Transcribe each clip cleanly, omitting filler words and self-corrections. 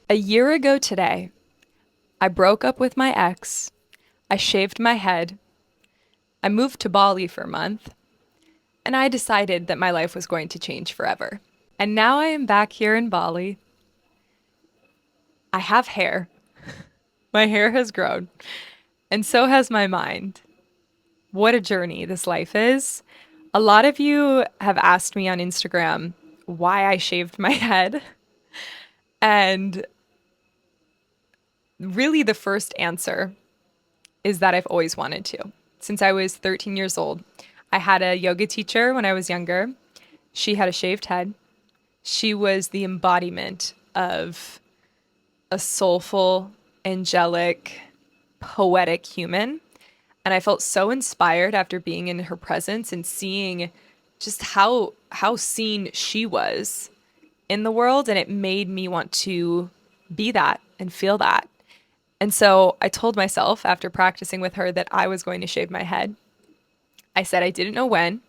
A year ago today, I broke up with my ex. I shaved my head. I moved to Bali for a month. And I decided that my life was going to change forever. And now I am back here in Bali. I have hair. My hair has grown. And so has my mind. What a journey this life is. A lot of you have asked me on Instagram why I shaved my head. And really, the first answer is that I've always wanted to. Since I was 13 years old, I had a yoga teacher when I was younger. She had a shaved head. She was the embodiment of a soulful, angelic, poetic human. And I felt so inspired after being in her presence and seeing just how seen she was in the world, and it made me want to be that and feel that. And so I told myself after practicing with her that I was going to shave my head. I said I didn't know when.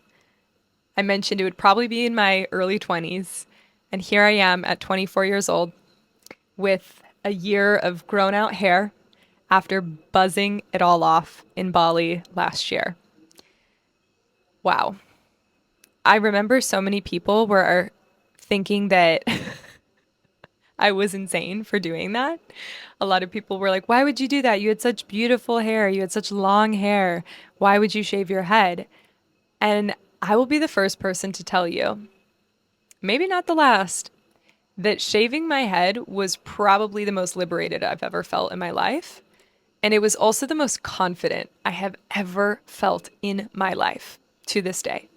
I mentioned it would probably be in my early 20s. And here I am at 24 years old with a year of grown out hair after buzzing it all off in Bali last year. Wow. I remember so many people were thinking that I was insane for doing that. A lot of people were like, why would you do that? You had such beautiful hair. You had such long hair. Why would you shave your head? And I will be the first person to tell you, maybe not the last, that shaving my head was probably the most liberated I've ever felt in my life. And it was also the most confident I have ever felt in my life to this day.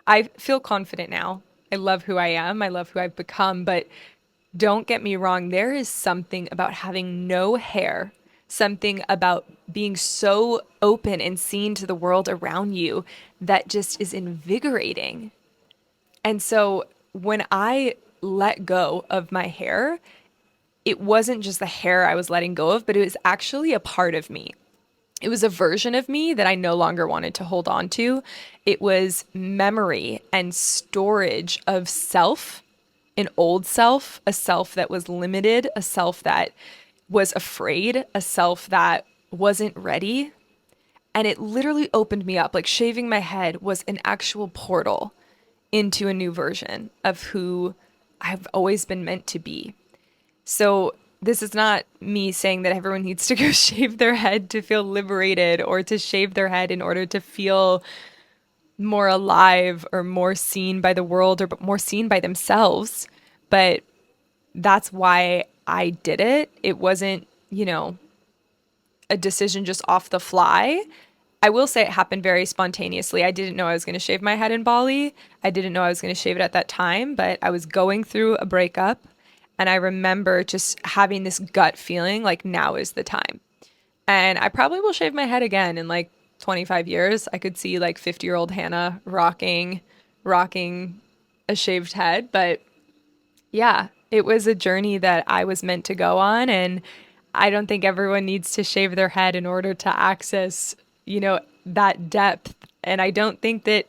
I feel confident now. I love who I am. I love who I've become. But don't get me wrong, there is something about having no hair, something about being so open and seen to the world around you that just is invigorating. And so when I let go of my hair, it wasn't just the hair I was letting go of, but it was actually a part of me. It was a version of me that I no longer wanted to hold on to. It was memory and storage of self, an old self, a self that was limited, a self that was afraid, a self that wasn't ready. And it literally opened me up. Like shaving my head was an actual portal into a new version of who I've always been meant to be. So this is not me saying that everyone needs to go shave their head to feel liberated or to shave their head in order to feel more alive or more seen by the world or more seen by themselves. But that's why I did it. It wasn't, a decision just off the fly. I will say it happened very spontaneously. I didn't know I was going to shave my head in Bali. I didn't know I was going to shave it at that time, but I was going through a breakup. And I remember just having this gut feeling like now is the time. And I probably will shave my head again in like 25 years. I could see like 50-year-old Hannah rocking a shaved head. But yeah, it was a journey that I was meant to go on. And I don't think everyone needs to shave their head in order to access, that depth. And I don't think that,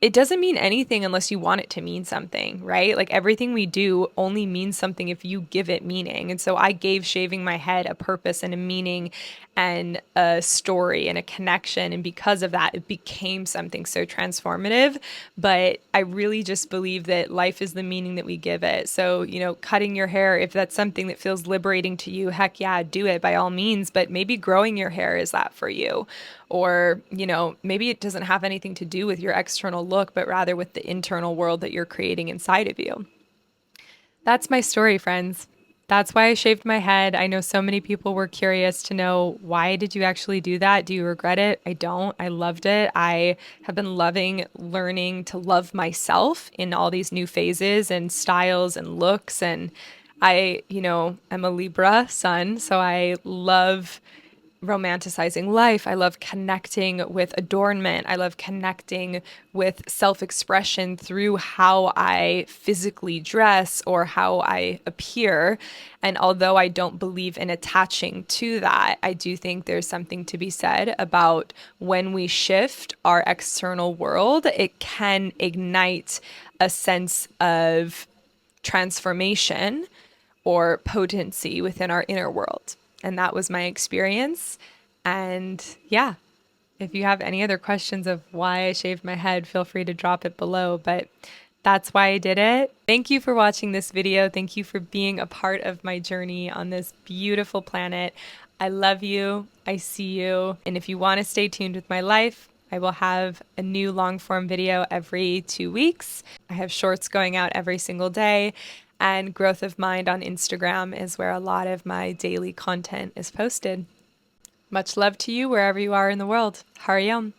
it doesn't mean anything unless you want it to mean something, right? Like everything we do only means something if you give it meaning. And so I gave shaving my head a purpose and a meaning and a story and a connection. And because of that, it became something so transformative. But I really just believe that life is the meaning that we give it. So, cutting your hair, if that's something that feels liberating to you, heck yeah, do it by all means. But maybe growing your hair is that for you. Or, maybe it doesn't have anything to do with your external look, but rather with the internal world that you're creating inside of you. That's my story, friends. That's why I shaved my head. I know so many people were curious to know, why did you actually do that? Do you regret it? I don't. I loved it. I have been loving learning to love myself in all these new phases and styles and looks. And I'm a Libra sun, so I love romanticizing life. I love connecting with adornment. I love connecting with self expression through how I physically dress or how I appear. And although I don't believe in attaching to that, I do think there's something to be said about when we shift our external world, it can ignite a sense of transformation or potency within our inner world. And that was my experience. And yeah, if you have any other questions of why I shaved my head, feel free to drop it below. But that's why I did it. Thank you for watching this video. Thank you for being a part of my journey on this beautiful planet. I love you. I see you. And if you want to stay tuned with my life, I will have a new long form video every 2 weeks. I have shorts going out every single day, and Growth of Mind on Instagram is where a lot of my daily content is posted. Much love to you wherever you are in the world. Hari Om.